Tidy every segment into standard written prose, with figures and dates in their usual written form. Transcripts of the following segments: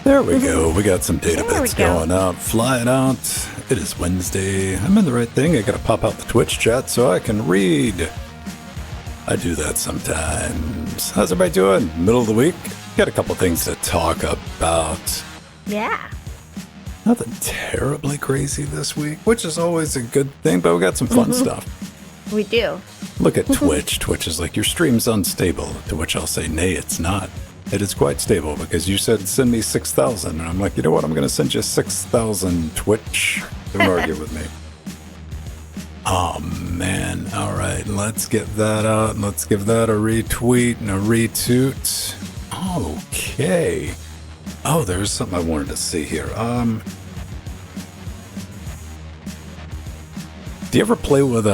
There we go. We got some data There we bits go. going out, flying out. It is Wednesday. I'm in the right thing. I gotta pop out the Twitch chat so I can read. I do that sometimes. How's everybody doing? Middle of the week? Got a couple things to talk about. Yeah. Nothing terribly crazy this week, which is always a good thing, but we got some fun stuff. We do. Look at Twitch. Twitch is like, your stream's unstable, to which I'll say, nay, it's not. It is quite stable because you said send me 6,000. And I'm like, you know what? I'm going to send you 6,000 Twitch. Don't argue with me. Oh, man. All right. Let's get that out. Let's give that a retweet and a retoot. Okay. Oh, there's something I wanted to see here. Do you ever play with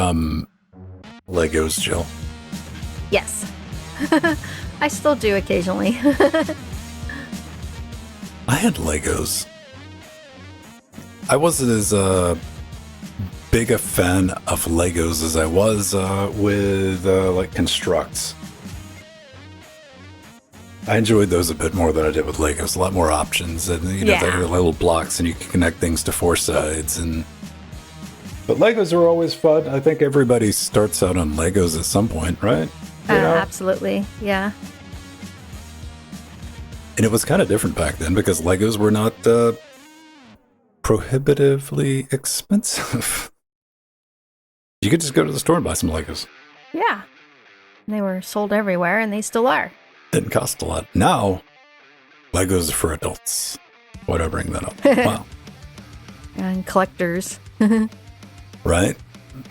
Legos, Jill? Yes. I still do occasionally. I had Legos. I wasn't as big a fan of Legos as I was with like Constructs. I enjoyed those a bit more than I did with Legos. A lot more options, and they're little blocks, and you can connect things to four sides. But Legos are always fun. I think everybody starts out on Legos at some point, right? Absolutely. Yeah. And it was kind of different back then because Legos were not prohibitively expensive. You could just go to the store and buy some Legos. Yeah. They were sold everywhere, and they still are. Didn't cost a lot. Now, Legos are for adults. Why'd I bring that up? Wow. And collectors. Right?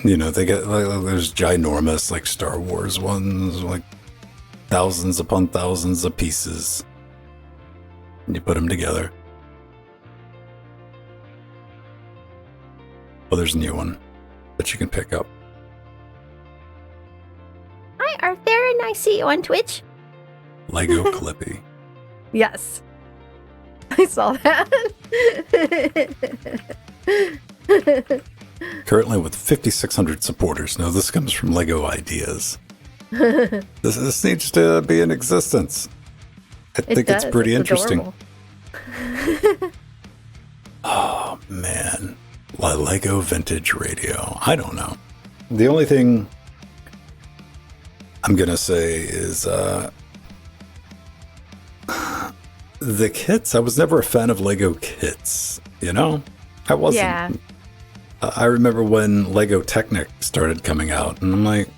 You know, they get, like, there's ginormous, like, Star Wars ones, like, thousands upon thousands of pieces. And you put them together. Well, there's a new one that you can pick up. Hi, Arthur, and I see you on Twitch. Lego Clippy. Yes. I saw that. Currently with 5,600 supporters. Now, this comes from Lego Ideas. This needs to be in existence. I think it's pretty interesting. Oh, man. Lego Vintage Radio. I don't know. The only thing I'm going to say is the kits. I was never a fan of Lego kits, you know? I wasn't. Yeah. I remember when Lego Technic started coming out, and I'm like,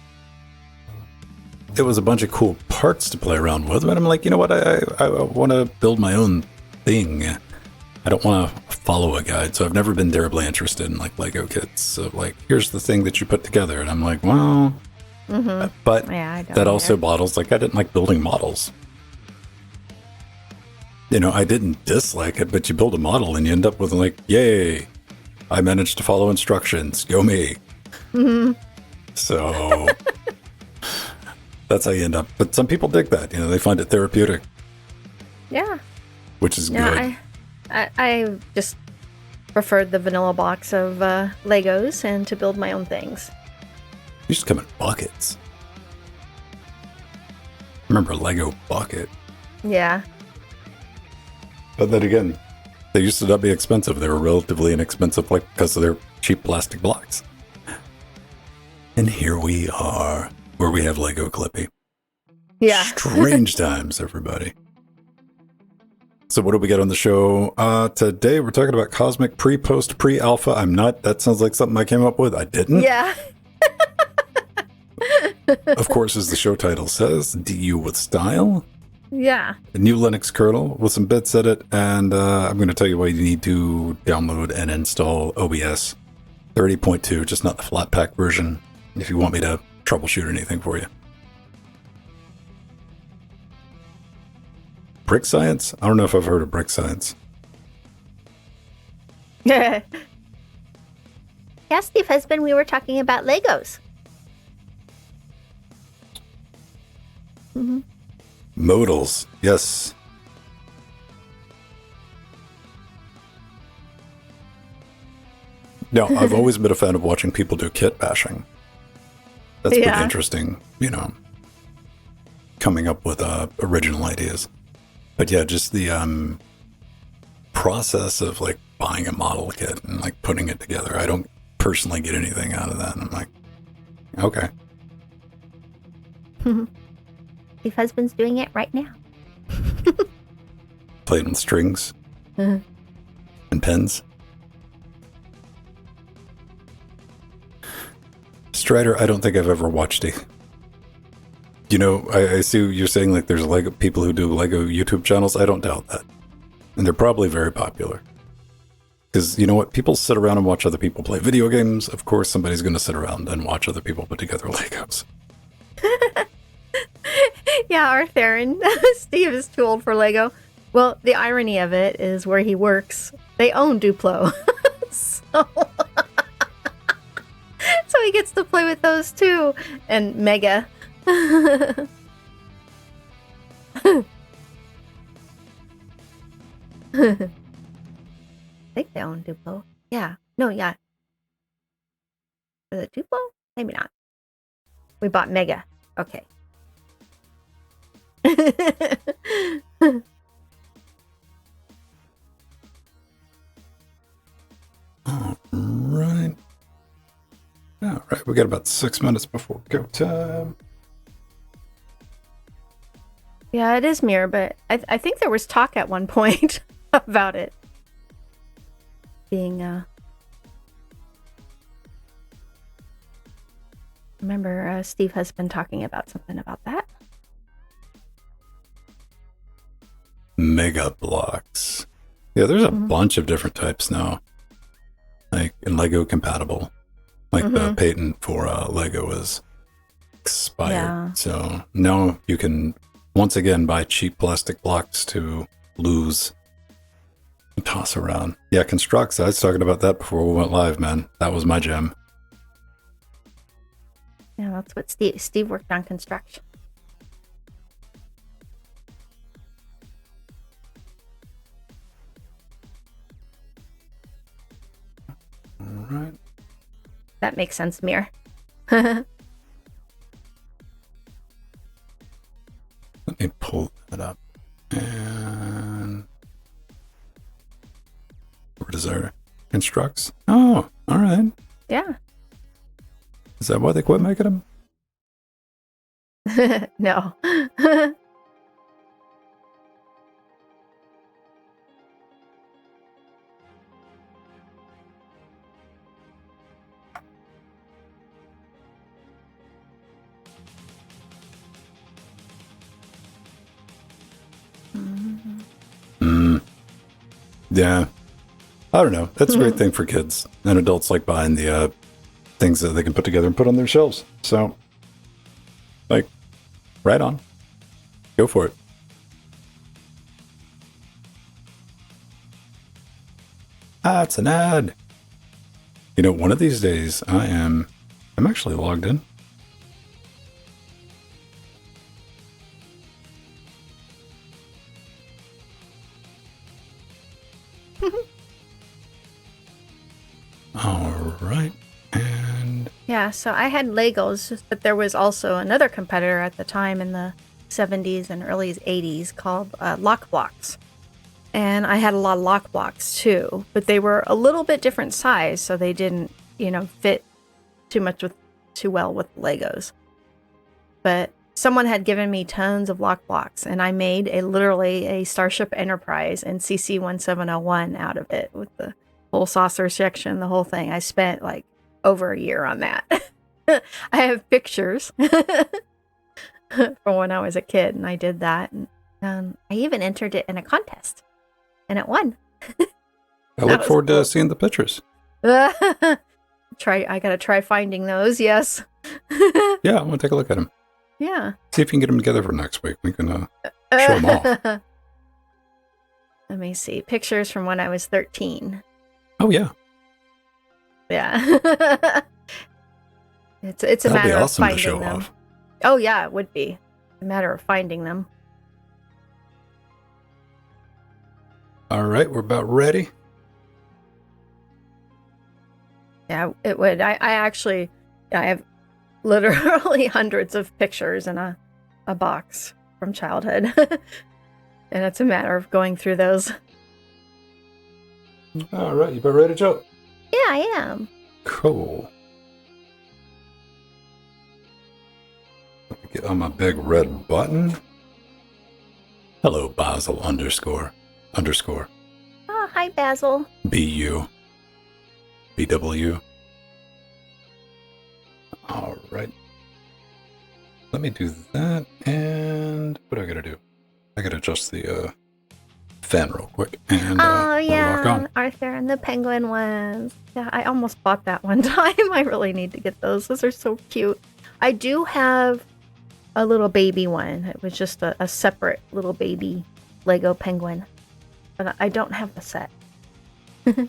it was a bunch of cool parts to play around with, but I'm like, you know what, I want to build my own thing. I don't want to follow a guide, so I've never been terribly interested in, like, Lego kits. So, like, here's the thing that you put together, and I'm like, well, but Yeah, I don't that also either. models, like, I didn't like building models. You know, I didn't dislike it, but you build a model and you end up with, like, yay, I managed to follow instructions. Go me. So that's how you end up. But some people dig that. You know, they find it therapeutic, Yeah. which is good. Yeah, I just preferred the vanilla box of Legos and to build my own things. They used to come in buckets. Remember a Lego bucket? Yeah. But then again, they used to not be expensive. They were relatively inexpensive, like, because of their cheap plastic blocks. And here we are, where we have Lego Clippy. Yeah. Strange times, everybody. So what do we got on the show? Today we're talking about Cosmic Pre-Post Pre-Alpha. That sounds like something I came up with. I didn't. Yeah. Of course, as the show title says, DU with style. Yeah. A new Linux kernel with some bits in it, and I'm going to tell you why you need to download and install OBS 30.2, just not the flat pack version, if you want me to troubleshoot anything for you. Brick science? I don't know if I've heard of brick science. Yeah, Steve Husband, we were talking about Legos. Modals, yes. No, I've always been a fan of watching people do kit bashing. That's pretty interesting, you know, coming up with original ideas. But yeah, just the process of like buying a model kit and like putting it together, I don't personally get anything out of that. And I'm like, okay. Your husband's doing it right now. Playing with strings and pens. Strider, I don't think I've ever watched a. You know, I see you're saying like there's Lego people who do Lego YouTube channels. I don't doubt that, and they're probably very popular. Because you know what, people sit around and watch other people play video games. Of course, somebody's going to sit around and watch other people put together Legos. Yeah, Arthur and Steve is too old for Lego. Well, the irony of it is where he works, they own Duplo. So he gets to play with those too. And Mega. I think they own Duplo. Yeah. No, yeah. Is it Duplo? Maybe not. We bought Mega. Okay. All right. All right. We got about 6 minutes before go time. Yeah, it is Mirror, but I think there was talk at one point about it being, remember Steve has been talking about something about that. Mega blocks. Yeah, there's a bunch of different types now. Like, and Lego compatible. Like the patent for Lego is expired. Yeah. So now you can once again buy cheap plastic blocks to lose and toss around. Yeah, Constructs. I was talking about that before we went live, man. That was my gem. Yeah, that's what Steve worked on construction. All right. That makes sense, Mir. Let me pull that up. And where does our Constructs? Oh, all right. Yeah. Is that why they quit making them? No. Yeah. I don't know. That's a great thing for kids. And adults like buying the things that they can put together and put on their shelves. So, like, right on. Go for it. Ah, it's an ad. You know, one of these days I'm actually logged in. All right. And yeah, so I had Legos, but there was also another competitor at the time in the 70s and early 80s called Lock Blocks. And I had a lot of Lock Blocks too, but they were a little bit different size, so they didn't, fit too well with Legos. But someone had given me tons of Lock Blocks, and I made literally a Starship Enterprise and CC-1701 out of it with the whole saucer section, the whole thing. I spent like over a year on that. I have pictures from when I was a kid, and I did that. And I even entered it in a contest, and it won. I look forward to seeing the pictures. I gotta try finding those. Yes. Yeah, I want to take a look at them. Yeah. See if you can get them together for next week. We can show them off. Let me see. Pictures from when I was 13. Oh, yeah. Yeah. It's a That'll matter be awesome of to finding show them. off. Oh, yeah, it would be. A matter of finding them. All right, we're about ready. Yeah, it would. I have literally hundreds of pictures in a box from childhood. And it's a matter of going through those. All right, you about ready to jump? Yeah, I am. Cool. Let me get on my big red button. Hello, Basil underscore. Oh, hi, Basil. BU. BW. All right. Let me do that. And what do I gotta do? I gotta adjust the fan real quick. And Oh, we'll rock yeah. on. Arthur and the penguin ones. Yeah, I almost bought that one time. I really need to get those. Those are so cute. I do have a little baby one. It was just a separate little baby Lego penguin. But I don't have the set. Mhm.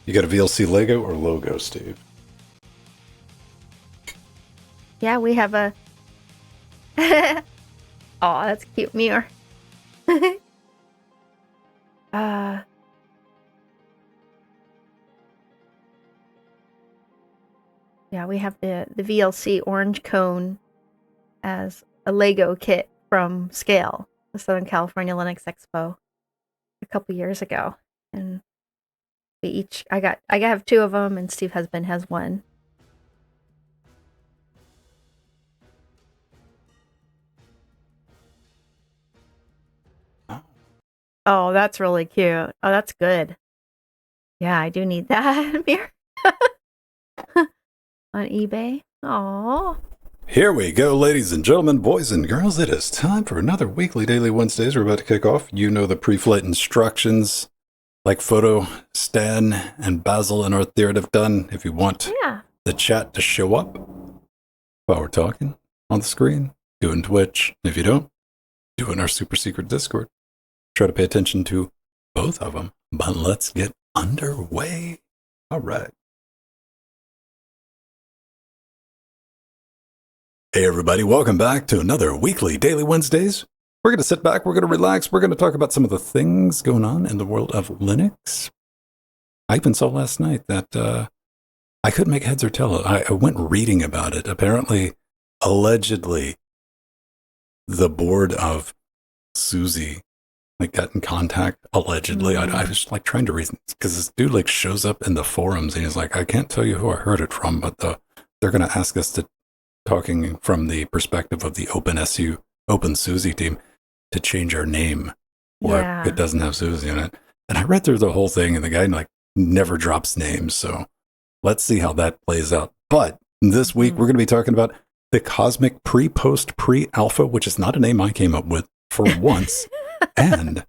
You got a VLC Lego or logo, Steve? Yeah, we have a. Oh, that's a cute mirror. uh, yeah, we have the VLC orange cone as a Lego kit from Scale, the Southern California Linux Expo, a couple years ago, and I have two of them, and Steve Husband has one. Oh, that's really cute. Oh, that's good. Yeah, I do need that mirror on eBay. Oh, Here we go, ladies and gentlemen, boys and girls. It is time for another weekly Daily Wednesdays. We're about to kick off. You know the pre-flight instructions, like Photo, Stan, and Basil and Arthur have done. If you want the chat to show up while we're talking on the screen, do it in Twitch. If you don't, do it in our super secret Discord. Try to pay attention to both of them, but let's get underway. All right. Hey everybody, welcome back to another weekly Daily Wednesdays. We're going to sit back, we're going to relax, we're going to talk about some of the things going on in the world of Linux. I even saw last night that I couldn't make heads or tail. I went reading about it. Apparently, allegedly, the board of Suzy got in contact, allegedly. I was trying to read, because this dude shows up in the forums and he's like, I can't tell you who I heard it from, but they're going to ask us to, talking from the perspective of the OpenSUSE team, to change our name, or it doesn't have Suzy in it. And I read through the whole thing, and the guy never drops names, so let's see how that plays out. But this week we're going to be talking about the Cosmic Pre-Post-Pre-Alpha, which is not a name I came up with for once, and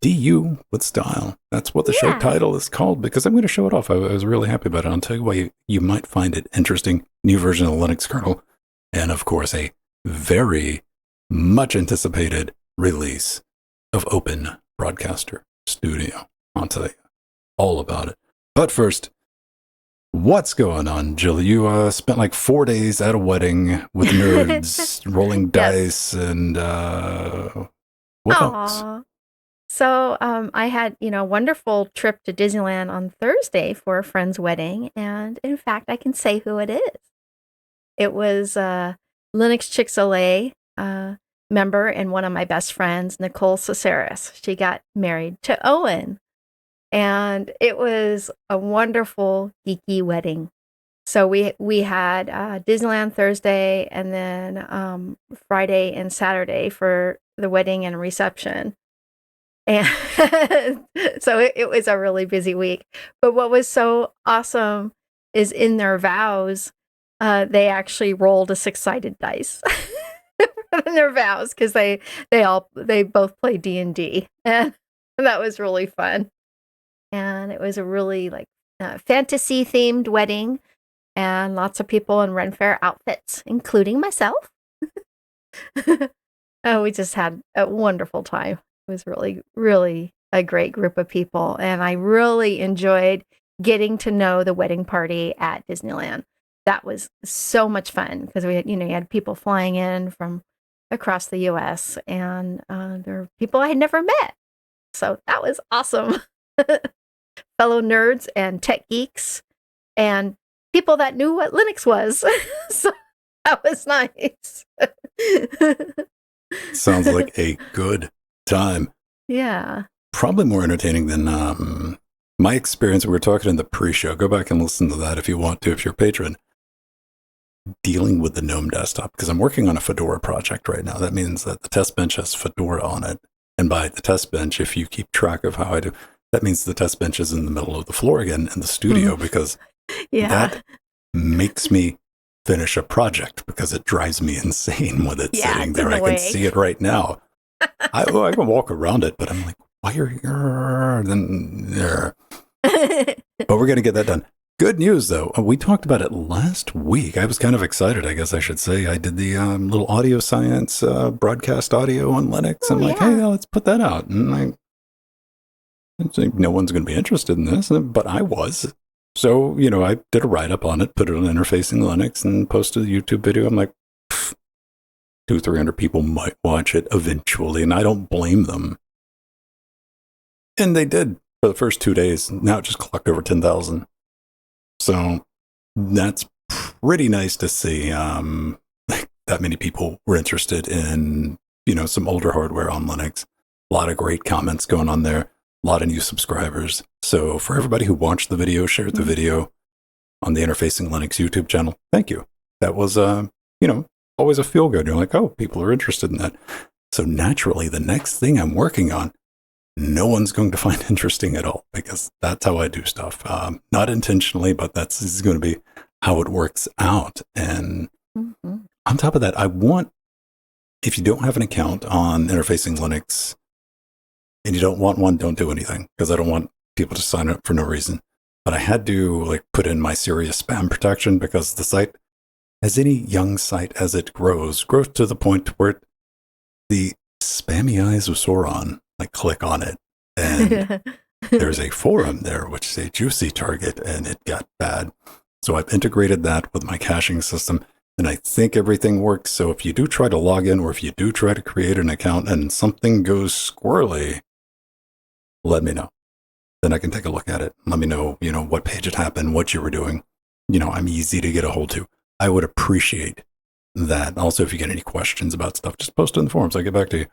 DU with style. That's what the show title is called, because I'm going to show it off. I was really happy about it. I'll tell you why you might find it interesting. New version of the Linux kernel. And of course, a very much anticipated release of Open Broadcaster Studio. I'll tell you all about it. But first, what's going on, Jill? You spent 4 days at a wedding with nerds, rolling dice, and what else? So I had, a wonderful trip to Disneyland on Thursday for a friend's wedding, and in fact, I can say who it is. It was Linux Chick-fil-A member and one of my best friends, Nicole Caceres. She got married to Owen, and it was a wonderful geeky wedding. So we had Disneyland Thursday, and then Friday and Saturday for the wedding and reception. And so it was a really busy week. But what was so awesome is in their vows, they actually rolled a 6-sided dice in their vows, because they both play D&D, and that was really fun. And it was a really fantasy themed wedding, and lots of people in Ren Fair outfits, including myself. Oh, we just had a wonderful time. It was really, really a great group of people, and I really enjoyed getting to know the wedding party at Disneyland. That was so much fun, because we had, you had people flying in from across the US. And there were people I had never met. So that was awesome. Fellow nerds and tech geeks and people that knew what Linux was. So that was nice. Sounds like a good time. Yeah. Probably more entertaining than my experience. We were talking in the pre-show. Go back and listen to that if you want to, if you're a patron. Dealing with the GNOME desktop, because I'm working on a Fedora project right now. That means that the test bench has Fedora on it. And by the test bench, if you keep track of how I do, that means the test bench is in the middle of the floor again in the studio, because that makes me finish a project, because it drives me insane with it sitting there. I can see it right now. I can walk around it, but I'm like, why are you there? But we're going to get that done. Good news, though. We talked about it last week. I was kind of excited, I guess I should say. I did the little audio science broadcast audio on Linux. I'm like, hey, let's put that out. And I think no one's going to be interested in this, but I was. So, I did a write-up on it, put it on Interfacing Linux, and posted a YouTube video. I'm like, 200-300 people might watch it eventually, and I don't blame them. And they did for the first 2 days. Now it just clocked over 10,000. So that's pretty nice to see that many people were interested in, some older hardware on Linux. A lot of great comments going on there. A lot of new subscribers. So for everybody who watched the video, shared the video on the Interfacing Linux YouTube channel, thank you. That was, always a feel good. You're like, oh, people are interested in that. So naturally, the next thing I'm working on, no one's going to find interesting at all, because that's how I do stuff. Not intentionally, but this is going to be how it works out. And on top of that, I want, if you don't have an account on Interfacing Linux and you don't want one, don't do anything, because I don't want people to sign up for no reason. But I had to put in my serious spam protection, because the site, as any young site as it grows to the point where the spammy eyes of Sauron click on it, and there's a forum there, which is a juicy target, and it got bad. So I've integrated that with my caching system, and I think everything works. So if you do try to log in, or if you do try to create an account and something goes squirrely, let me know. Then I can take a look at it. Let me know, what page it happened, what you were doing. I'm easy to get a hold to. I would appreciate that. Also, if you get any questions about stuff, just post it in the forums. I'll get back to you.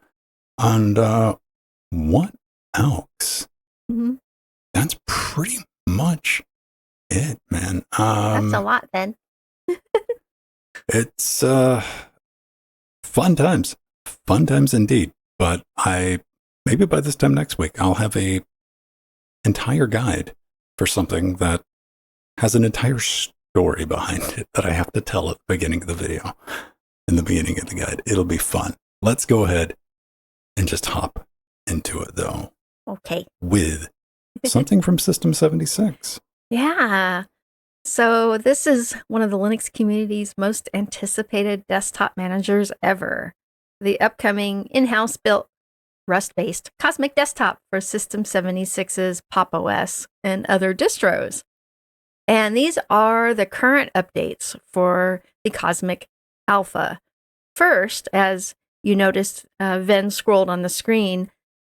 And what else? That's pretty much it, man. That's a lot, then. It's fun times indeed. But maybe by this time next week, I'll have a entire guide for something that has an entire story behind it that I have to tell at the beginning of the video, in the beginning of the guide. It'll be fun. Let's go ahead and just hop into it, though. Okay. With something from System 76. Yeah. So this is one of the Linux community's most anticipated desktop managers ever. The upcoming in-house built Rust-based Cosmic Desktop for System 76's Pop! OS and other distros. And these are the current updates for the Cosmic Alpha. First, as you noticed, Ven scrolled on the screen,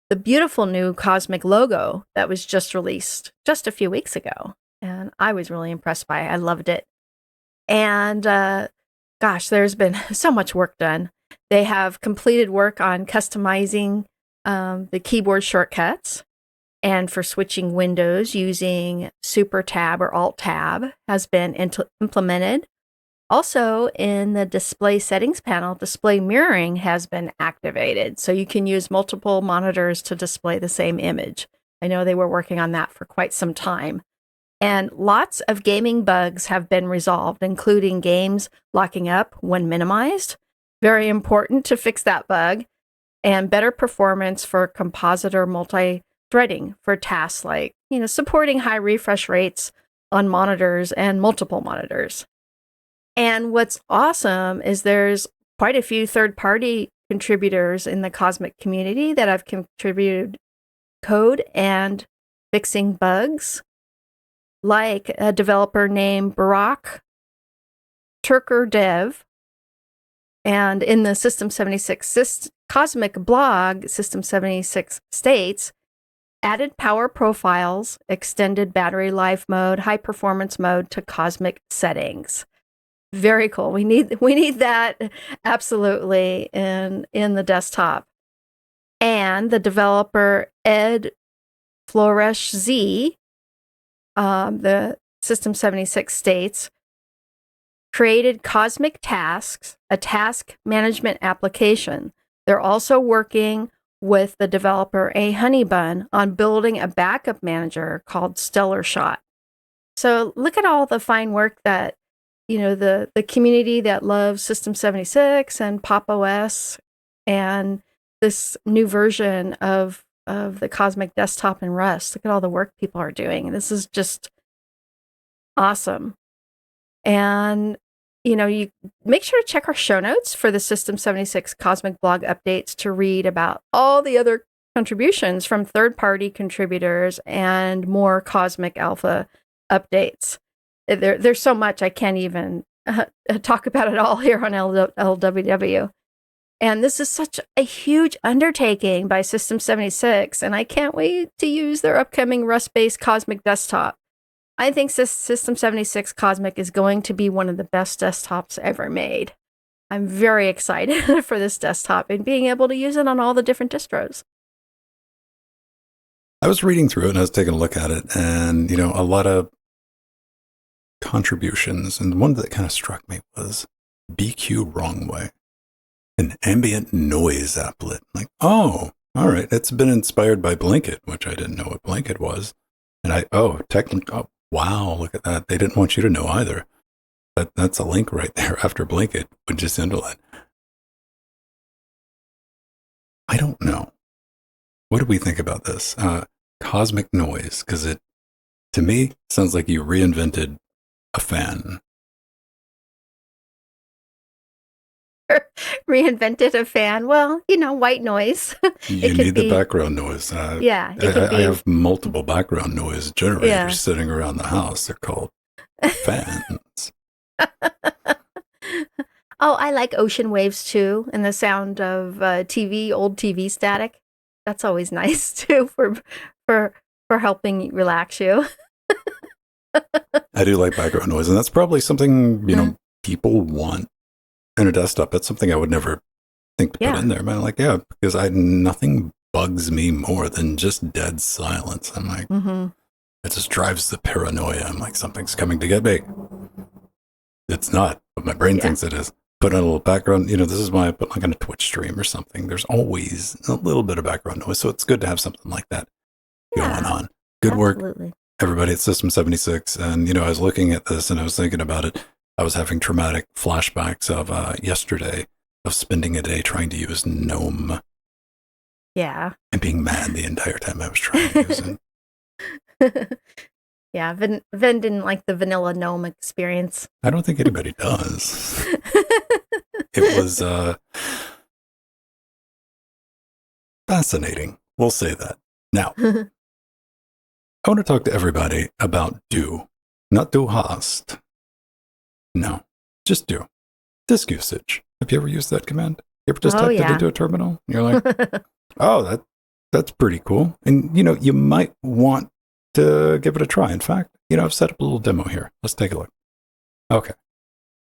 the beautiful new Cosmic logo that was just released just a few weeks ago. And I was really impressed by it. I loved it. And there's been so much work done. They have completed work on customizing the keyboard shortcuts, and for switching windows using Super Tab or Alt Tab has been implemented. Also, in the display settings panel, display mirroring has been activated, so you can use multiple monitors to display the same image. I know they were working on that for quite some time. And lots of gaming bugs have been resolved, including games locking up when minimized. Very important to fix that bug. And better performance for compositor multi-threading for tasks like, supporting high refresh rates on monitors and multiple monitors. And what's awesome is there's quite a few third-party contributors in the Cosmic community that have contributed code and fixing bugs, like a developer named Barak Turker Dev, And in the System 76 Cosmic blog, System 76 states, added power profiles, extended battery life mode, high performance mode to Cosmic settings. Very cool. We need that absolutely in the desktop. And the developer Ed Floresh Z, the System 76 states, created Cosmic Tasks, a task management application. They're also working with the developer A Honeybun on building a backup manager called Stellar Shot. So look at all the fine work that, the community that loves System 76 and Pop! OS and this new version of the Cosmic Desktop in Rust. Look at all the work people are doing. This is just awesome. And, you make sure to check our show notes for the System 76 Cosmic blog updates to read about all the other contributions from third-party contributors and more Cosmic Alpha updates. There's so much I can't even talk about it all here on LWDW. And this is such a huge undertaking by System 76, and I can't wait to use their upcoming Rust-based Cosmic desktop. I think System 76 Cosmic is going to be one of the best desktops ever made. I'm very excited for this desktop and being able to use it on all the different distros. I was reading through it and I was taking a look at it, and, a lot of contributions. And one that kind of struck me was BQ Wrong Way, an ambient noise applet. Like, oh, all right. It's been inspired by Blinkit, which I didn't know what Blinkit was. And wow, look at that. They didn't want you to know either. That's a link right there after Blinkit would just handle it. I don't know. What do we think about this? Cosmic noise, because it, to me, sounds like you reinvented a fan. Reinvented a fan. Well, white noise. You need the background noise. Yeah. I have multiple background noise generators sitting around the house. They're called fans. Oh, I like ocean waves too, and the sound of old TV static. That's always nice too for helping relax you. I do like background noise, and that's probably something people want in a desktop. That's something I would never think to put in there. But I'm like, because nothing bugs me more than just dead silence. I'm like, it just drives the paranoia. I'm like, something's coming to get me. It's not, but my brain thinks it is. Put on a little background. This is why I put like on a Twitch stream or something. There's always a little bit of background noise, so it's good to have something like that going on. Good work, everybody at System 76. And I was looking at this and I was thinking about it. I was having traumatic flashbacks of yesterday of spending a day trying to use GNOME. Yeah. And being mad the entire time I was trying to use it. Yeah, Ven didn't like the vanilla GNOME experience. I don't think anybody does. It was fascinating. We'll say that. Now, I want to talk to everybody about do, not do hast. No, just do. Disk usage. Have you ever used that command? You ever just typed it into a terminal? And you're like, oh, that's pretty cool. And, you might want to give it a try. In fact, I've set up a little demo here. Let's take a look. Okay.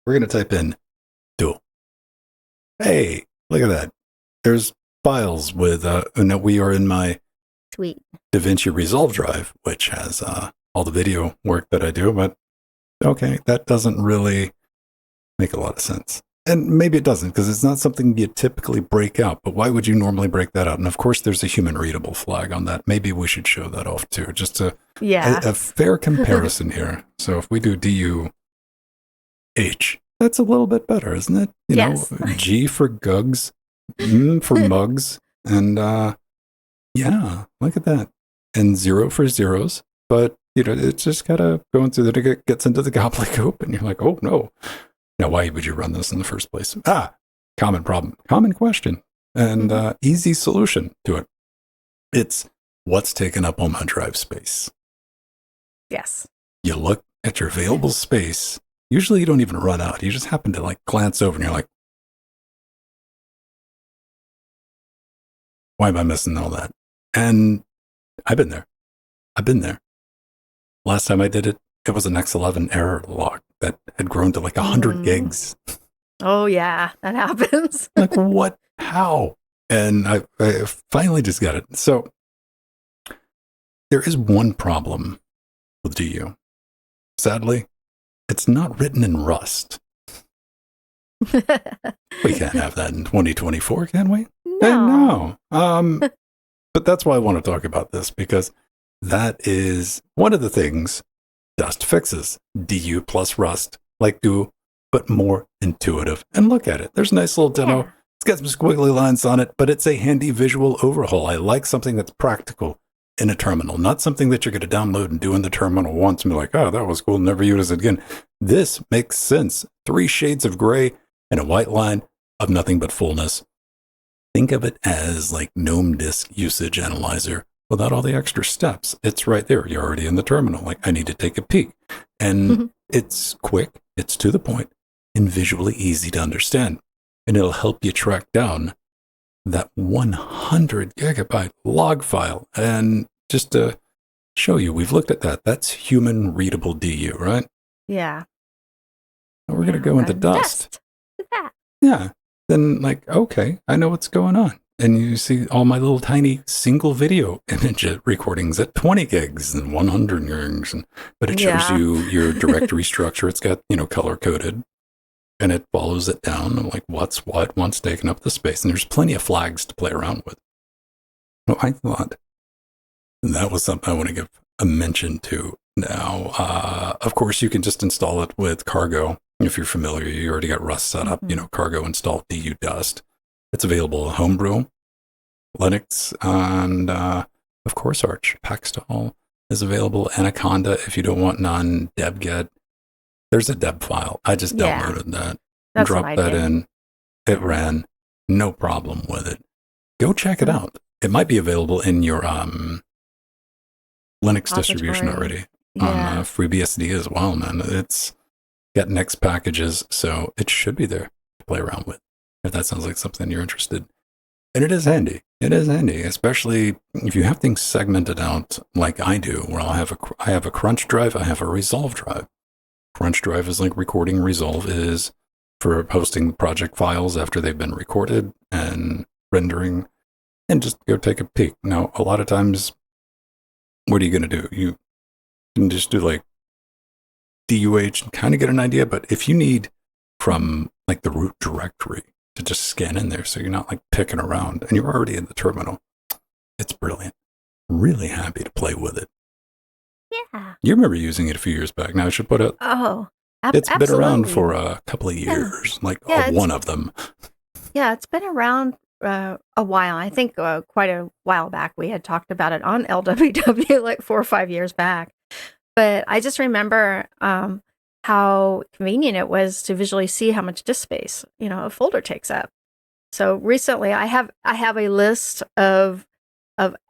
We're going to type in do. Hey, look at that. There's files with, we are in my Sweet DaVinci Resolve drive, which has all the video work that I do, but okay, that doesn't really make a lot of sense. And maybe it doesn't, because it's not something you typically break out, but why would you normally break that out? And of course, there's a human readable flag on that. Maybe we should show that off too, just a fair comparison here. So if we do DUH, that's a little bit better, isn't it? Yes. G for gugs, M for mugs, and look at that. And 0 for zeros, but it's just kind of going through it gets into the gobbledygook, and you're like, oh no. Now, why would you run this in the first place? Common problem, common question, and easy solution to it. It's what's taking up all my drive space. Yes. You look at your available space. Usually you don't even run out. You just happen to glance over and you're like, Why am I missing all that? And I've been there. I've been there. Last time I did it, it was an X11 error log that had grown to like 100 gigs. Oh, yeah, that happens. Like, what? How? And I finally just got it. So there is one problem with DU. Sadly, it's not written in Rust. We can't have that in 2024, can we? No. But that's why I want to talk about this, because that is one of the things Dust fixes. DU plus Rust, like Do, but more intuitive. And look at it. There's a nice little demo. Yeah. It's got some squiggly lines on it, but it's a handy visual overhaul. I like something that's practical in a terminal, not something that you're going to download and do in the terminal once and be like, oh, that was cool, never use it again. This makes sense. 3 shades of gray and a white line of nothing but fullness. Think of it as like GNOME disk usage analyzer without all the extra steps. It's right there. You're already in the terminal. Like, I need to take a peek. And it's quick, it's to the point, and visually easy to understand. And it'll help you track down that 100 gigabyte log file. And just to show you, we've looked at that. That's human readable DU, right? Yeah. And we're going to go into Dust. Yeah. Then, like, okay, I know what's going on. And you see all my little tiny single video image recordings at 20 gigs and 100 gigs. But it shows you your directory structure. It's got, color coded. And it follows it down. I'm like, what's what? One's taking up the space. And there's plenty of flags to play around with. So I thought that was something I want to give a mention to. Now, of course, you can just install it with Cargo. If you're familiar, you already got Rust set up. Cargo install DU Dust. It's available in Homebrew, Linux, and of course, Arch. Paxstall is available. Anaconda, if you don't want non-debget. There's a deb file. I just downloaded that. Dropped that in. It ran. No problem with it. Go check it out. It might be available in your Linux distribution already. On FreeBSD as well, man. It's got Next packages, so it should be there to play around with, if that sounds like something you're interested. And it is handy. It is handy, especially if you have things segmented out like I do, where I have a Crunch drive, I have a Resolve drive. Crunch drive is like recording. Resolve is for hosting project files after they've been recorded and rendering, and just go take a peek. Now, a lot of times, what are you going to do? You can just do like DUH and kind of get an idea, but if you need from like the root directory to just scan in there so you're not like picking around and you're already in the terminal, it's brilliant. Really happy to play with it. Yeah. You remember using it a few years back. Now I should put it. It's absolutely. been around for a couple of years, one of them. Yeah, it's been around a while. I think quite a while back we had talked about it on LWDW like 4 or 5 years back. But I just remember how convenient it was to visually see how much disk space, a folder takes up. So recently I have a list of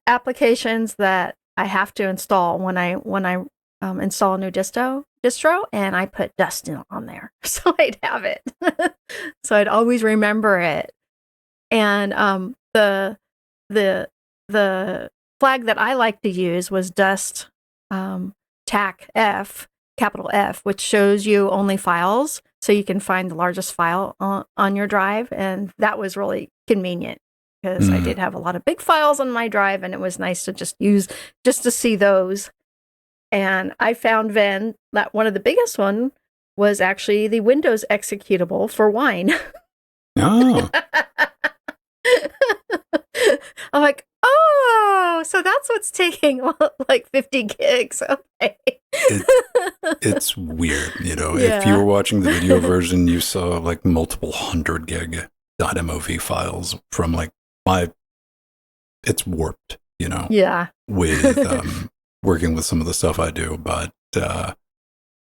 applications that I have to install when I install a new distro, and I put Dust on there, so I'd have it, so I'd always remember it. And the flag that I like to use was Dust TAC F, capital F, which shows you only files, so you can find the largest file on your drive, and that was really convenient. Because I did have a lot of big files on my drive, and it was nice to just to see those. And I found then that one of the biggest one was actually the Windows executable for Wine. Oh. I'm like, oh, so that's what's taking like 50 gigs. Okay. It's weird, If you were watching the video version, you saw like multiple 100 gig .mov files from like it's warped, Yeah. with working with some of the stuff I do. But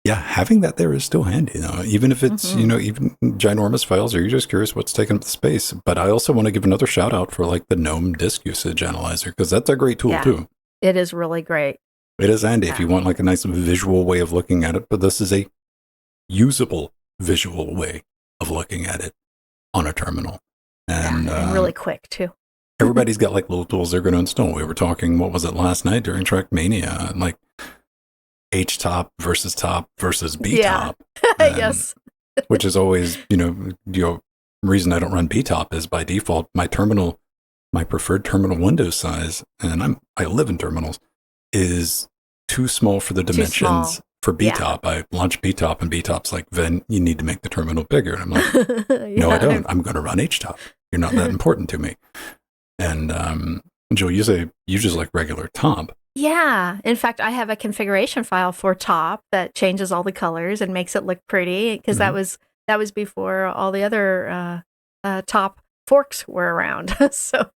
having that there is still handy, even if it's, even ginormous files, or you're just curious what's taking up the space. But I also want to give another shout out for like the GNOME disk usage analyzer, because that's a great tool too. It is really great. It is handy if you want like a nice visual way of looking at it, but this is a usable visual way of looking at it on a terminal. And really quick too. Everybody's got like little tools they're going to install. We were talking, what was it, last night during Trackmania, like H-top versus B-top. Yes. Which is always, reason I don't run B-top is by default, my preferred terminal window size, and I live in terminals, is too small for the dimensions for B-top. I launch B-top and B-top's like, Vin, you need to make the terminal bigger. And I'm like, no, I don't. I'm going to run H-top. You're not that important to me. And Jill, you say you just like regular top. Yeah. In fact, I have a configuration file for top that changes all the colors and makes it look pretty, because that was before all the other top forks were around. So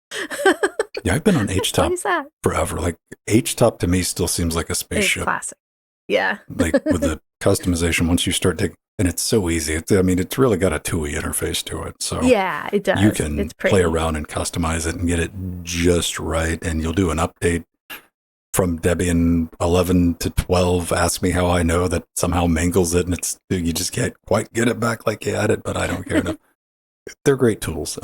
yeah, I've been on H-top forever. Like H-top to me still seems like a spaceship. It's classic. Yeah. Like with the customization, once you start taking, and it's so easy. It's really got a TUI interface to it. So yeah, it does. You can play around and customize it and get it just right. And you'll do an update from Debian 11 to 12. Ask me how I know that somehow mangles it, and you just can't quite get it back like you had it, but I don't care enough. They're great tools.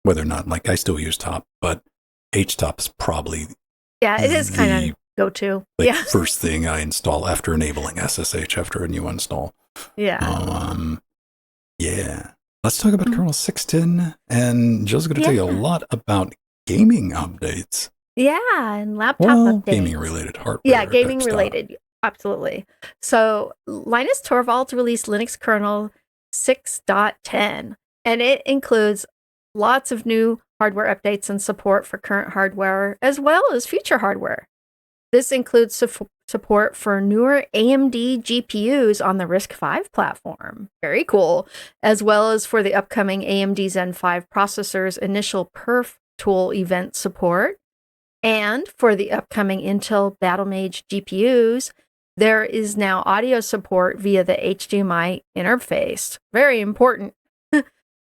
Whether or not, like, I still use top, but H-top is probably it is kind of go-to. First thing I install after enabling SSH after a new install. Yeah. Yeah. Let's talk about kernel 6.10, and Jill's going to tell you a lot about gaming updates. Yeah, and laptop updates. Gaming-related hardware. Yeah, gaming-related. Absolutely. So Linus Torvalds released Linux kernel 6.10, and it includes lots of new hardware updates and support for current hardware, as well as future hardware. This includes support for newer AMD GPUs on the RISC-V platform. Very cool. As well as for the upcoming AMD Zen 5 processor's initial perf tool event support. And for the upcoming Intel Battlemage GPUs, there is now audio support via the HDMI interface. Very important.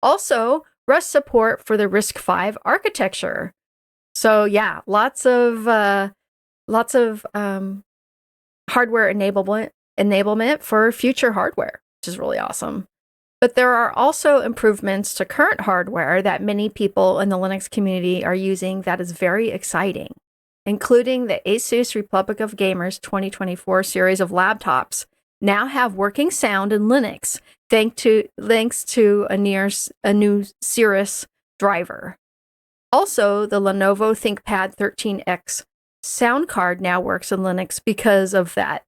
Also, Rust support for the RISC-V architecture. So yeah, lots of hardware enablement for future hardware, which is really awesome. But there are also improvements to current hardware that many people in the Linux community are using that is very exciting, including the Asus Republic of Gamers 2024 series of laptops now have working sound in Linux thanks to a new Cirrus driver. Also, the Lenovo ThinkPad 13X sound card now works in Linux because of that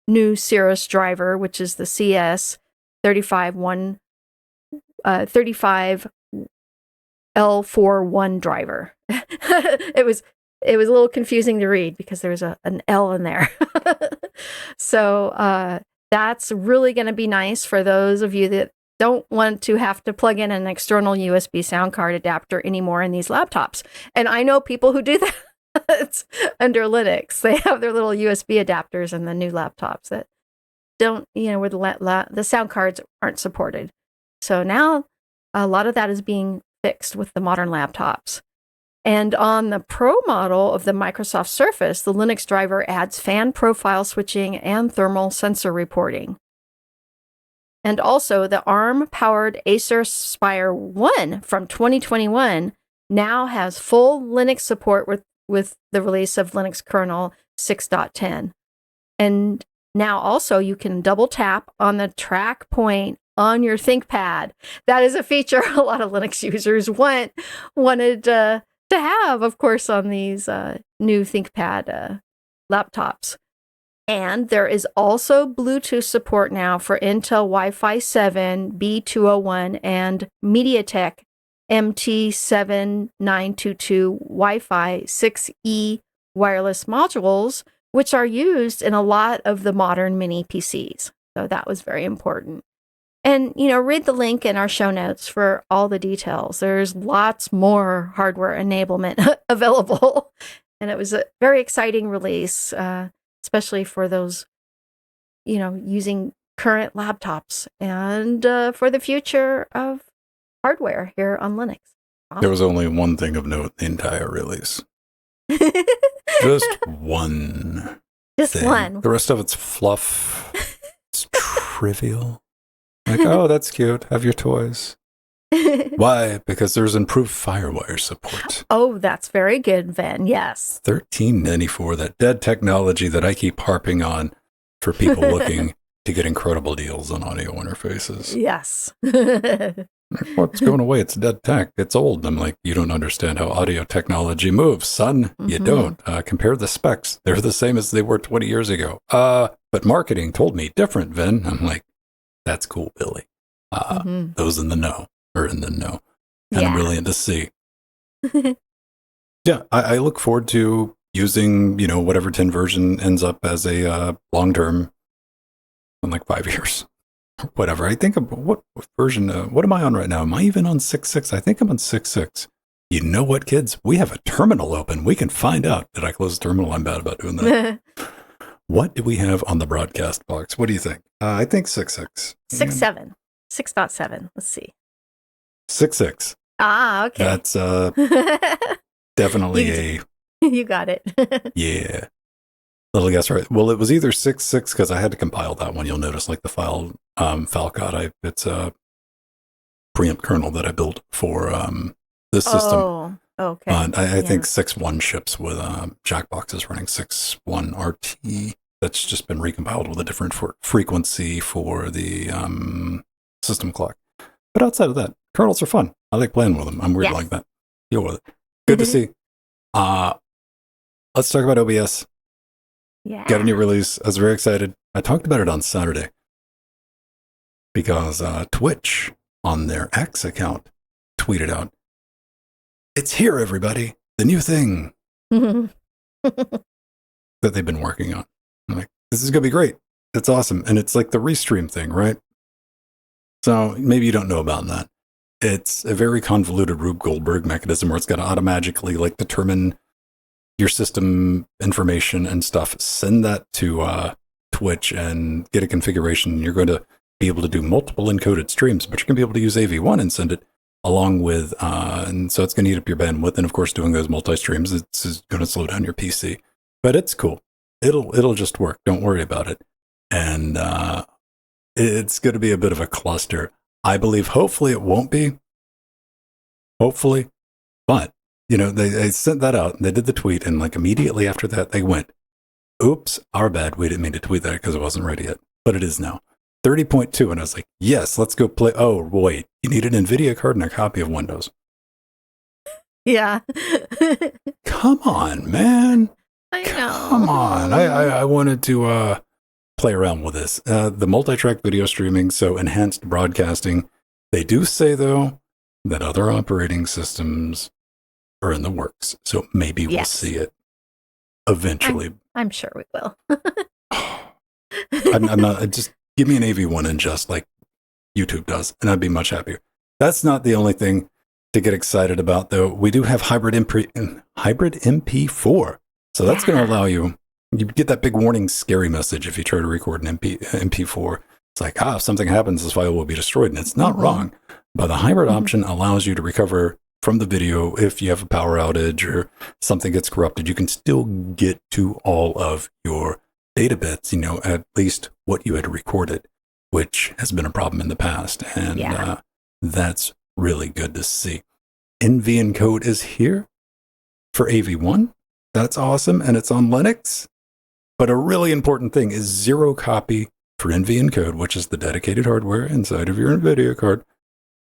new Cirrus driver, which is the CS 35L41 driver. It was a little confusing to read because there's an L in there. So that's really going to be nice for those of you that don't want to have to plug in an external USB sound card adapter anymore in these laptops. And I know people who do that. It's under Linux. They have their little USB adapters in the new laptops that don't, where the sound cards aren't supported. So now a lot of that is being fixed with the modern laptops. And on the Pro model of the Microsoft Surface, the Linux driver adds fan profile switching and thermal sensor reporting. And also the ARM-powered Acer Spire 1 from 2021 now has full Linux support with the release of Linux kernel 6.10. And now also you can double tap on the track point on your ThinkPad. That is a feature a lot of Linux users wanted to have, of course, on these new ThinkPad laptops. And there is also Bluetooth support now for Intel Wi-Fi 7, B201, and MediaTek MT7922 Wi-Fi 6E wireless modules, which are used in a lot of the modern mini PCs. So that was very important. And, read the link in our show notes for all the details. There's lots more hardware enablement available. And it was a very exciting release, especially for those, using current laptops and for the future of hardware here on Linux. Awesome. There was only one thing of note in the entire release. Just one. Just thing. one. The rest of it's fluff. It's trivial. Like, oh, that's cute. Have your toys. Why? Because there's improved FireWire support. Oh, that's very good, Ven. Yes. 1394, that dead technology that I keep harping on for people looking to get incredible deals on audio interfaces. Yes. What's going away? It's dead tech. It's old. I'm like, you don't understand how audio technology moves, son. Mm-hmm. You don't. Compare the specs. They're the same as they were 20 years ago. But marketing told me different, Vin. I'm like, that's cool, Billy. Those in the know are in the know. And I'm really into C. Yeah, I look forward to using, whatever 10 version ends up as a long-term in like 5 years. Whatever. I think what version, what am I on right now? Am I even on 6.6? I think I'm on 6.6. You know what, kids? We have a terminal open. We can find out. Did I close the terminal? I'm bad about doing that. What do we have on the broadcast box? What do you think? I think 6.6. 6.7. 6.7. Let's see. 6.6. Ah, okay. That's definitely You got it. Yeah. Little guess right. Well, it was either 6.6 because I had to compile that one. You'll notice like the file Falcott. It's a preempt kernel that I built for this system. Oh, okay. I think 6.1 ships with Jackbox is running 6.1 RT. That's just been recompiled with a different frequency for the system clock. But outside of that, kernels are fun. I like playing with them. I'm weird like that. Deal with it. Good to see. Let's talk about OBS. Yeah. Got a new release. I was very excited. I talked about it on Saturday because Twitch on their X account tweeted out, "It's here, everybody. The new thing that they've been working on." I'm like, this is going to be great. It's awesome. And it's like the restream thing, right? So maybe you don't know about that. It's a very convoluted Rube Goldberg mechanism where it's got to automatically like determine your system information and stuff, send that to Twitch and get a configuration. You're going to be able to do multiple encoded streams, but you're going to be able to use AV1 and send it along with, and so it's going to eat up your bandwidth. And of course, doing those multi-streams, it's going to slow down your PC, but it's cool. It'll just work. Don't worry about it. And it's going to be a bit of a cluster. I believe, hopefully it won't be. Hopefully, but they sent that out, and they did the tweet, and like immediately after that, they went, oops, our bad. We didn't mean to tweet that because it wasn't ready yet, but it is now. 30.2, and I was like, yes, let's go play. Oh, wait, you need an NVIDIA card and a copy of Windows. Yeah. Come on, man. I know. Come on. I wanted to play around with this. The multi-track video streaming, so enhanced broadcasting. They do say, though, that other operating systems are in the works, so maybe we'll see it eventually. I'm sure we will. I'm not. Just give me an AV1 and just like YouTube does, and I'd be much happier. That's not the only thing to get excited about, though. We do have hybrid MP4, so that's going to allow you. You get that big warning, scary message if you try to record an MP4. It's like, if something happens, this file will be destroyed, and it's not wrong. But the hybrid option allows you to recover from the video. If you have a power outage or something gets corrupted, you can still get to all of your data bits, at least what you had recorded, which has been a problem in the past. And that's really good to see. NVEncode is here for AV1. That's awesome. And it's on Linux. But a really important thing is zero copy for NVEncode, which is the dedicated hardware inside of your NVIDIA card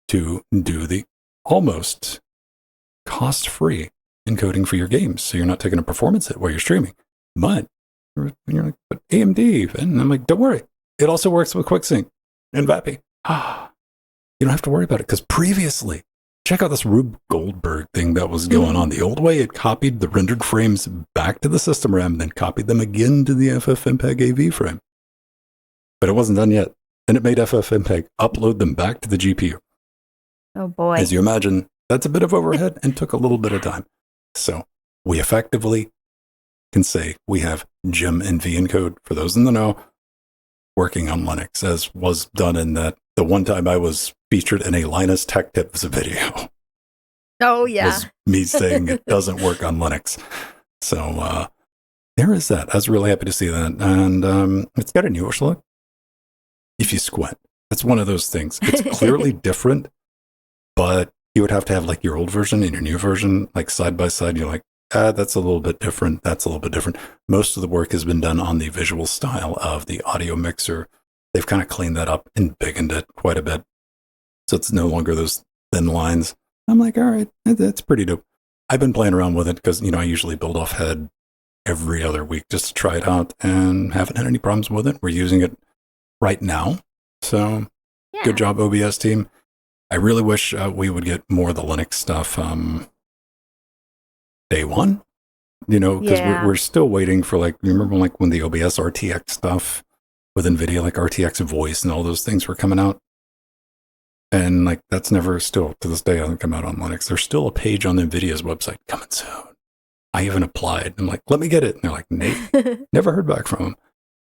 to do the almost cost-free encoding for your games. So you're not taking a performance hit while you're streaming. But you're like, but AMD, and I'm like, don't worry. It also works with QuickSync and VAPI. You don't have to worry about it because previously, check out this Rube Goldberg thing that was going on. The old way, it copied the rendered frames back to the system RAM, then copied them again to the FFmpeg AV frame. But it wasn't done yet. Then it made FFmpeg upload them back to the GPU. Oh boy. As you imagine, that's a bit of overhead and took a little bit of time. So we effectively can say we have Gem NVEncode, for those in the know, working on Linux, as was done in that the one time I was featured in a Linus Tech Tips video. Oh, yeah. Was me saying it doesn't work on Linux. So there is that. I was really happy to see that. And it's got a newish look. If you squint, it's one of those things. It's clearly different, but you would have to have like your old version and your new version, like side by side. You're like, that's a little bit different. That's a little bit different. Most of the work has been done on the visual style of the audio mixer. They've kind of cleaned that up and biggened it quite a bit. So it's no longer those thin lines. I'm like, all right, that's pretty dope. I've been playing around with it because, I usually build off head every other week just to try it out and haven't had any problems with it. We're using it right now. So good job, OBS team. I really wish we would get more of the Linux stuff day one, because we're still waiting for like, you remember like when the OBS RTX stuff with NVIDIA, like RTX voice and all those things were coming out? And like, that's never still to this day hasn't come out on Linux. There's still a page on NVIDIA's website coming soon. I even applied. I'm like, let me get it. And they're like, Nate, never heard back from them.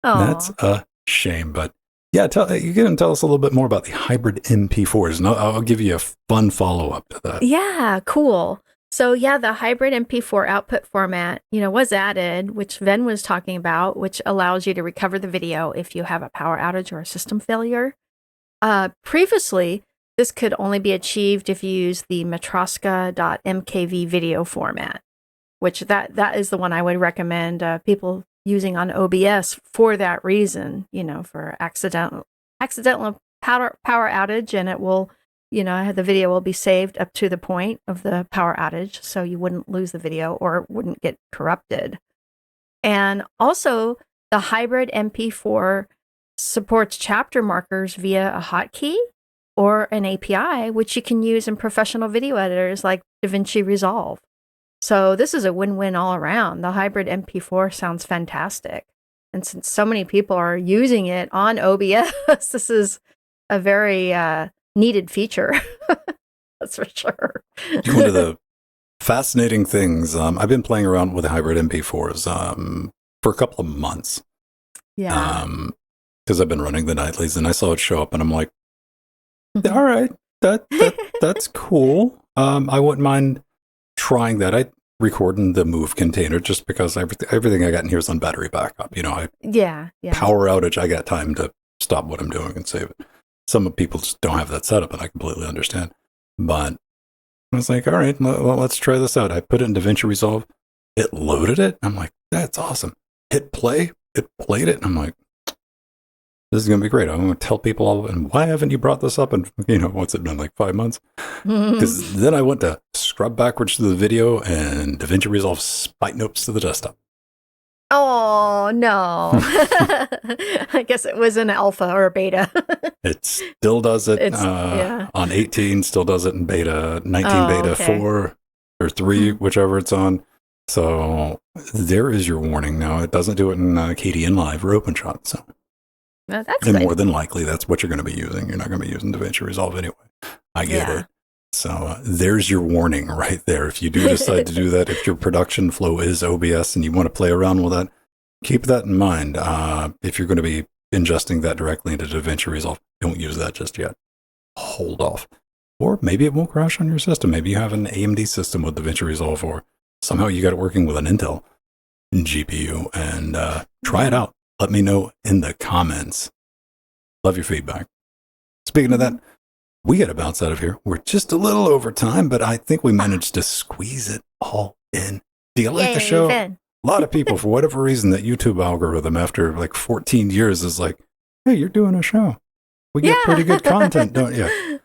That's a shame. But yeah, you can tell us a little bit more about the hybrid MP4s. And I'll give you a fun follow-up to that. Yeah, cool. So yeah, the hybrid MP4 output format, was added, which Ven was talking about, which allows you to recover the video if you have a power outage or a system failure. Previously, this could only be achieved if you use the Matroska.mkv video format, which that is the one I would recommend people using on OBS for that reason, for accidental power outage, and it will, the video will be saved up to the point of the power outage, so you wouldn't lose the video or it wouldn't get corrupted. And also, the hybrid MP4 supports chapter markers via a hotkey or an API, which you can use in professional video editors like DaVinci Resolve. So this is a win-win all around. The hybrid MP4 sounds fantastic. And since so many people are using it on OBS, this is a very needed feature. That's for sure. One of the fascinating things, I've been playing around with the hybrid MP4s for a couple of months. Yeah. Because I've been running the nightlies and I saw it show up and I'm like, all right, that's cool. I wouldn't mind trying that. I record in the Move container just because everything I got in here is on battery backup. Power outage, I got time to stop what I'm doing and save it. Some people just don't have that setup, and I completely understand. But I was like, all right, let's try this out. I put it in DaVinci Resolve. It loaded it. I'm like, that's awesome. Hit play. It played it. And I'm like, this is going to be great. I'm going to tell people all, and why haven't you brought this up? And what's it been, like 5 months? Because then I went to scrub backwards to the video and DaVinci Resolve spike notes to the desktop. Oh, no. I guess it was an alpha or a beta. It still does it on 18, still does it in beta, 19 beta, 4 or 3, whichever it's on. So there is your warning. Now, it doesn't do it in KDN Live or OpenShot, so. That's and good. more than likely, that's what you're going to be using. You're not going to be using DaVinci Resolve anyway. I get it. So there's your warning right there. If you do decide to do that, if your production flow is OBS and you want to play around with that, keep that in mind. If you're going to be ingesting that directly into DaVinci Resolve, don't use that just yet. Hold off. Or maybe it won't crash on your system. Maybe you have an AMD system with DaVinci Resolve, or somehow you got it working with an Intel GPU, and try it out. Let me know in the comments. Love your feedback. Speaking of that, we got to bounce out of here. We're just a little over time, but I think we managed to squeeze it all in. Do you like the show? A lot of people, for whatever reason, that YouTube algorithm after like 14 years is like, hey, you're doing a show. We get pretty good content, don't you?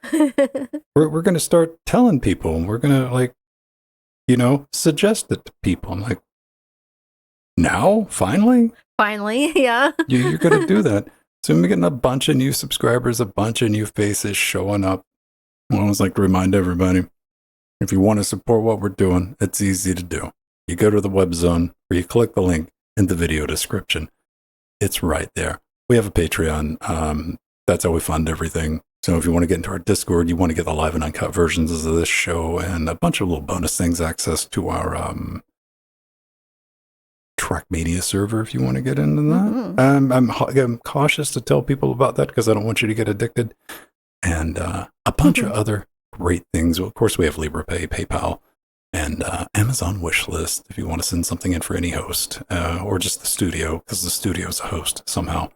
We're going to start telling people, and we're going to suggest it to people. I'm like, now? Finally? Finally, yeah. You're going to do that. So we're getting a bunch of new subscribers, a bunch of new faces showing up. I always like to remind everybody, if you want to support what we're doing, it's easy to do. You go to the web zone, or you click the link in the video description. It's right there. We have a Patreon. That's how we fund everything. So if you want to get into our Discord, you want to get the live and uncut versions of this show and a bunch of little bonus things, access to our Track Media server if you want to get into that. I'm cautious to tell people about that because I don't want you to get addicted. And a bunch of other great things. Well, of course, we have LibrePay, PayPal, and Amazon wishlist if you want to send something in for any host or just the studio, because the studio is a host somehow.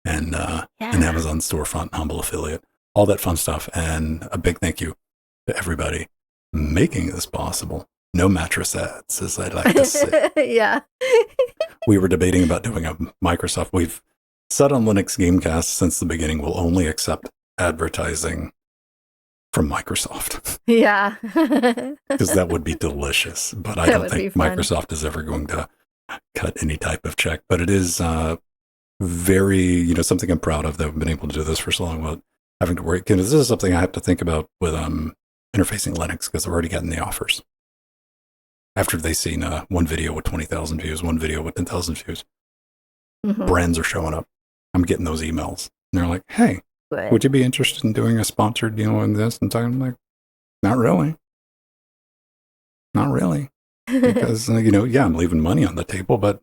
And an Amazon storefront, humble affiliate, all that fun stuff. And a big thank you to everybody making this possible. No mattress ads, as I like to say. Yeah. We were debating about doing a Microsoft. We've said on Linux Gamecast since the beginning, we'll only accept advertising from Microsoft. Yeah. Because that would be delicious. But I That don't would think be fun. Microsoft is ever going to cut any type of check. But it is very, something I'm proud of that we've been able to do this for so long without having to worry. Because this is something I have to think about with interfacing Linux, because I've already gotten the offers. After they've seen one video with 20,000 views, one video with 10,000 views, brands are showing up. I'm getting those emails. And they're like, hey, Good. would you be interested in doing a sponsored deal in this? And I'm like, not really. Not really. Because, yeah, I'm leaving money on the table, but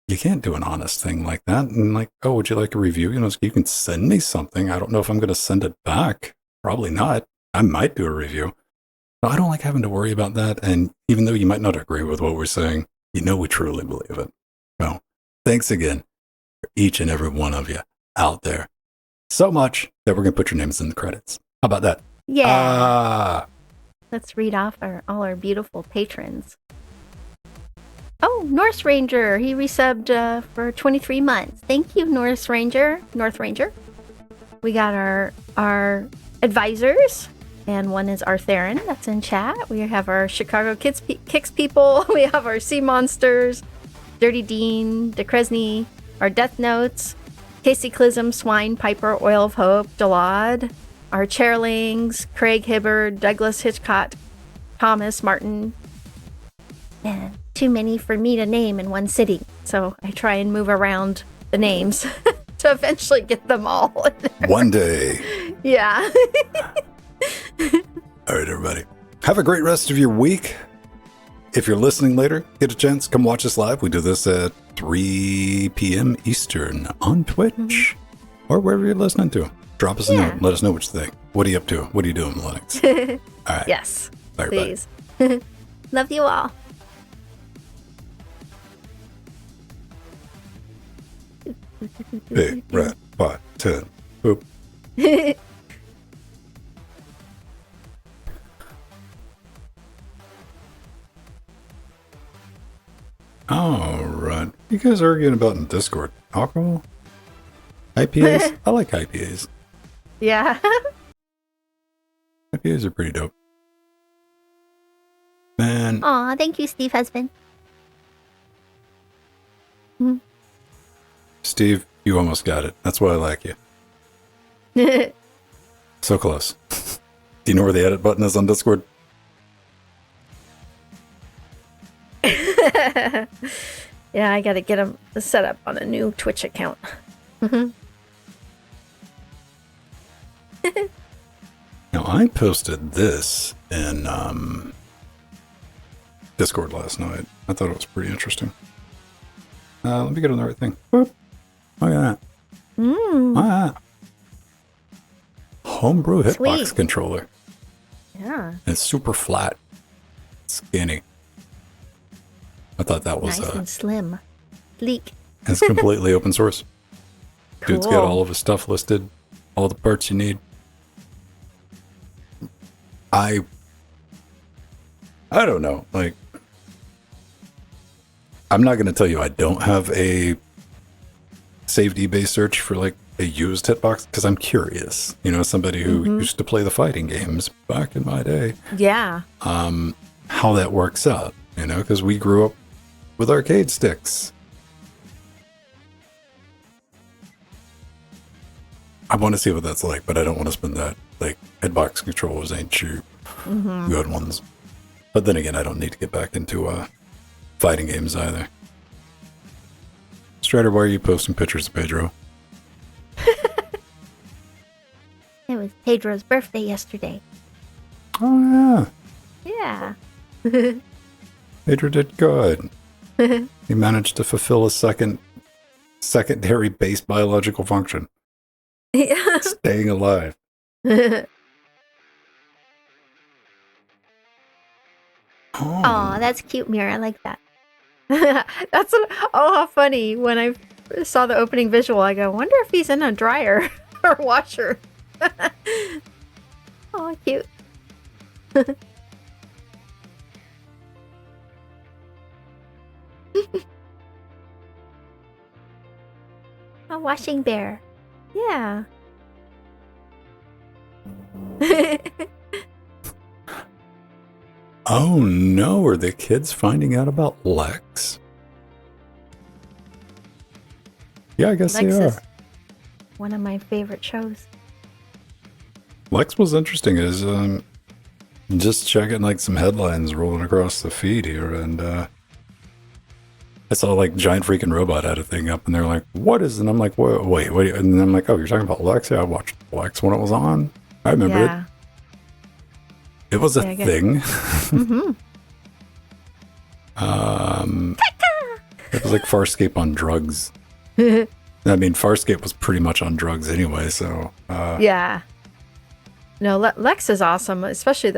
you can't do an honest thing like that. And like, oh, would you like a review? You can send me something. I don't know if I'm going to send it back. Probably not. I might do a review. But I don't like having to worry about that. And even though you might not agree with what we're saying, we truly believe it. Well, thanks again for each and every one of you out there. So much that we're going to put your names in the credits. How about that? Yeah. Let's read off all our beautiful patrons. Oh, North Ranger. He resubbed for 23 months. Thank you, North Ranger. We got our advisors, and one is Artherin. That's in chat. We have our Chicago Kicks people. We have our Sea Monsters, Dirty Dean, DeCresney, our Death Notes, Casey Clism, Swine, Piper, Oil of Hope, Jalad, our Chairlings, Craig Hibbard, Douglas Hitchcock, Thomas Martin, and too many for me to name in one sitting. So I try and move around the names to eventually get them all in there. One day. Yeah. All right, everybody. Have a great rest of your week. If you're listening later, get a chance, come watch us live. We do this at 3 p.m. Eastern on Twitch or wherever you're listening to. Drop us a note. Let us know what you think. What are you up to? What are you doing, Linux? All right. Yes. Bye, please. Love you all. Big red 5, 10. Boop. All right. You guys are arguing about in Discord. Alcohol? IPAs? I like IPAs. Yeah. IPAs are pretty dope. Man. Aw, thank you, Steve Husband. Steve, you almost got it. That's why I like you. So close. Do you know where the edit button is on Discord? Yeah, I gotta get him set up on a new Twitch account. Now, I posted this in Discord last night. I thought it was pretty interesting. Let me get on the right thing. Boop. Look at that. Ah. Homebrew hitbox controller. Yeah. It's super flat. Skinny. I thought that was nice and slim. Sleek. It's completely open source. Cool. Dude's got all of his stuff listed, all the parts you need. I don't know. Like, I'm not going to tell you I don't have a saved eBay search for like a used hitbox because I'm curious. Somebody who used to play the fighting games back in my day. Yeah. How that works out, because we grew up with arcade sticks. I want to see what that's like, but I don't want to spend that. Like, hitbox controllers ain't cheap. Good ones. But then again, I don't need to get back into fighting games either. Strider, why are you posting pictures of Pedro? It was Pedro's birthday yesterday. Oh, yeah. Yeah. Pedro did good. He managed to fulfill a secondary base biological function. Yeah. Staying alive. Oh, that's cute, Mira. I like that. How funny. When I saw the opening visual, I go, wonder if he's in a dryer or washer. Oh, cute. A washing bear. Yeah. Oh no, are the kids finding out about Lex? Yeah, I guess Lex they is are. one of my favorite shows. Lex was interesting as just checking like some headlines rolling across the feed here, and I saw like Giant Freaking Robot had a thing up, and they're like, "What is?" And I'm like, "Wait," and then I'm like, "Oh, you're talking about Lex? Yeah, I watched Lex when it was on. I remember Yeah. it. It was a Yeah, I guess- thing. Mm-hmm. It was like Farscape on drugs. I mean, Farscape was pretty much on drugs anyway, so Yeah. No, Lex is awesome, especially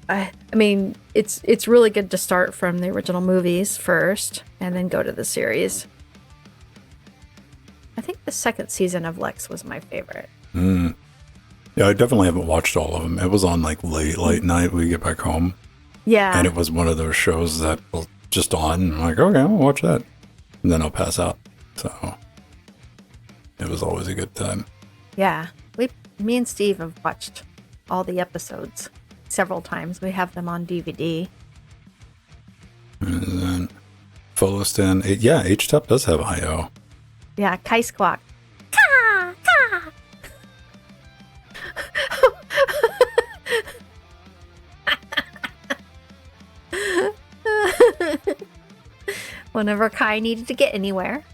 I mean, it's really good to start from the original movies first and then go to the series. I think the second season of Lex was my favorite. yeah, I definitely haven't watched all of them. It was on like late night when we get back home, Yeah. and it was one of those shows that was just on. And I'm like, okay, I'll watch that, and then I'll pass out. So it was always a good time. Yeah. Me and Steve have watched all the episodes several times. We have them on DVD. And then Folostan, yeah, H-Top does have I/O. Yeah, Kai Squawk. Ka! Ka! Whenever Kai needed to get anywhere.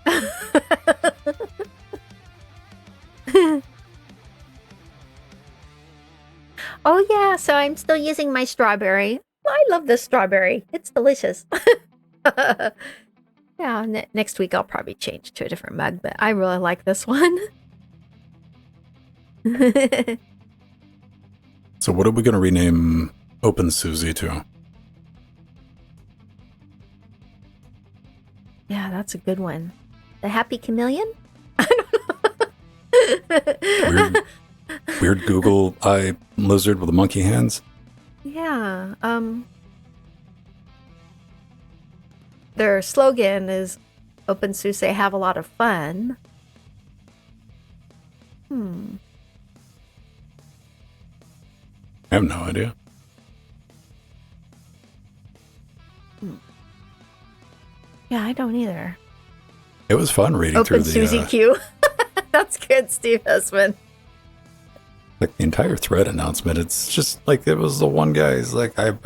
Oh yeah, so I'm still using my strawberry. I love this strawberry. It's delicious. Yeah, next week I'll probably change to a different mug, but I really like this one. So what are we going to rename Open Susie to? Yeah, that's a good one. The Happy Chameleon? Weird Google eye lizard with the monkey hands. Yeah. Their slogan is Open Suse, have a lot of fun. I have no idea. Yeah, I don't either. It was fun reading Open through the Susie Q. That's good, Steve Husman. like the entire thread announcement. It's just like it was the one guy. He's like, I've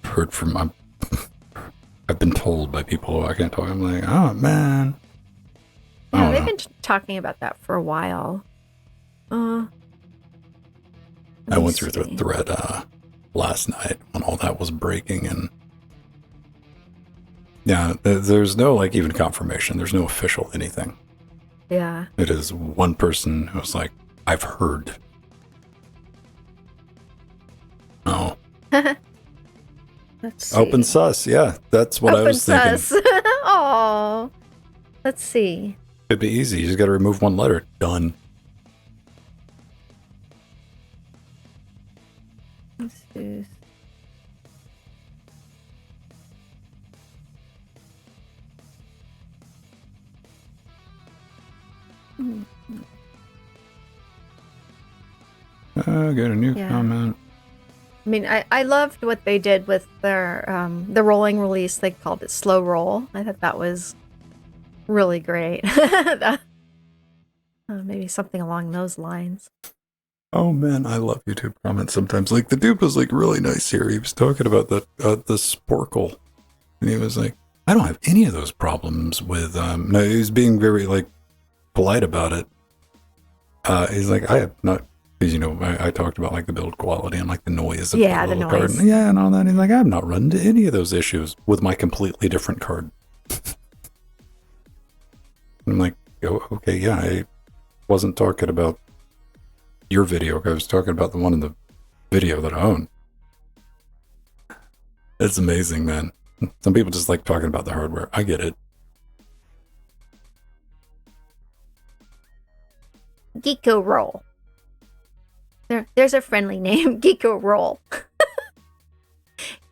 heard from. I've been told by people who I can't talk. I'm like, oh man. Yeah, they've been talking about that for a while. I went through the thread last night when all that was breaking, and yeah, there's no like even confirmation. There's no official anything. Yeah. It is one person who's like, I've heard. Oh. Let's see. Open sus, yeah, that's what I was thinking. Oh, let's see. It'd be easy. You just got to remove one letter. Done. Let's see. Got a new comment. I mean, I loved what they did with their the rolling release. They called it slow roll. I thought that was really great. Maybe something along those lines. Oh man, I love YouTube comments sometimes. Like the dude was like really nice here. He was talking about the Sporkle, and he was like, I don't have any of those problems with. No, he was being very like polite about it. He's like, I have not. Because, you know, I talked about, like, the build quality and, like, the noise of the little card. Yeah, and all that. He's like, I've not run into any of those issues with my completely different card. I'm like, oh, okay, yeah, I wasn't talking about your video. I was talking about the one in the video that I own. It's amazing, man. Some people just like talking about the hardware. I get it. Geeko Roll. There's a friendly name, Geeko Roll.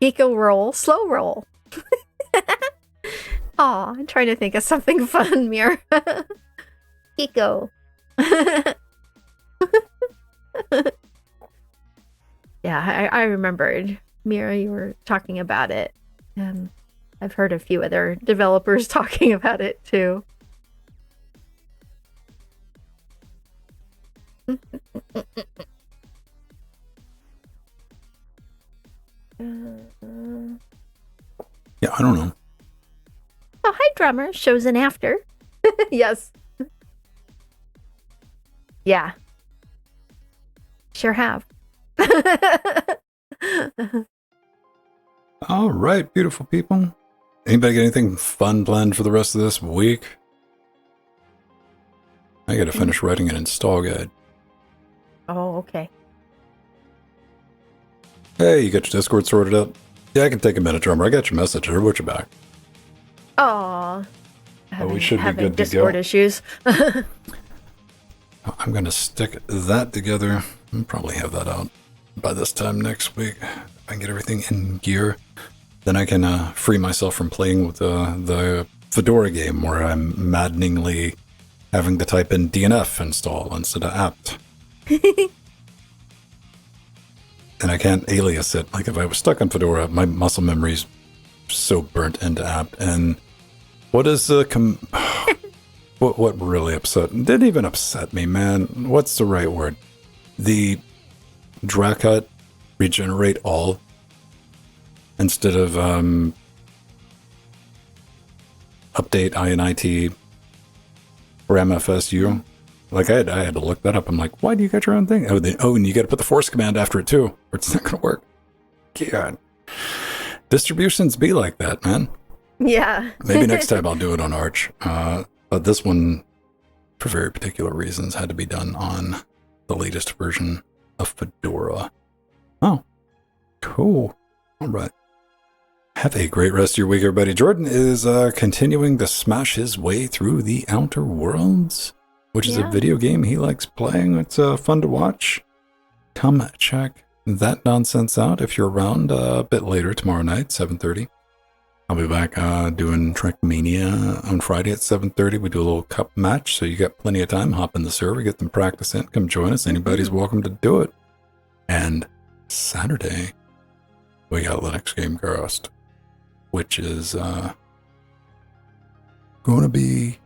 Kiko roll, slow roll. Aw, I'm trying to think of something fun, Mir. Kiko. Yeah, I remembered. Mira, you were talking about it. I've heard a few other developers talking about it too. Yeah, I don't know. Oh, hi, drummer. Shows an after. Yes. Yeah. Sure have. All right, beautiful people. Anybody got anything fun planned for the rest of this week? I gotta finish writing an install guide. Oh, okay. Hey, you got your Discord sorted out? Yeah, I can take a minute, drummer. I got your message. I wrote you back. Aw. We should be good to Discord go. issues. I'm gonna stick that together. I'll probably have that out by this time next week. If I can get everything in gear, then I can free myself from playing with the Fedora game where I'm maddeningly having to type in DNF install instead of apt. And I can't alias it. Like if I was stuck on Fedora, my muscle memory's so burnt into apt. And what is the what really didn't even upset me, man. What's the right word? The Dracut regenerate all instead of update INIT or MFSU. Like I had to look that up. I'm like, why do you got your own thing? Oh, and you got to put the force command after it too, or it's not gonna work. God, distributions be like that, man. Yeah. Maybe next time I'll do it on Arch. But this one, for very particular reasons, had to be done on the latest version of Fedora. Oh, cool. All right. Have a great rest of your week, everybody. Jordan is continuing to smash his way through the Outer Worlds, which is a video game he likes playing. It's fun to watch. Come check that nonsense out if you're around a bit later tomorrow night, 7:30. I'll be back doing Trackmania on Friday at 7:30. We do a little cup match, so you got plenty of time. Hop in the server, get them practice in, come join us. Anybody's welcome to do it. And Saturday, we got Linux Gamecast, which is going to be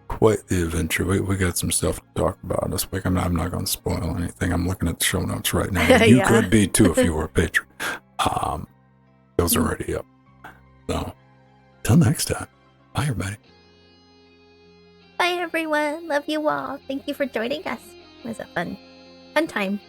quite the adventure. We got some stuff to talk about this week. I'm not going to spoil anything. I'm looking at the show notes right now. You could be too if you were a patron. Those are already up. So, till next time. Bye, everybody. Bye, everyone. Love you all. Thank you for joining us. It was a fun time.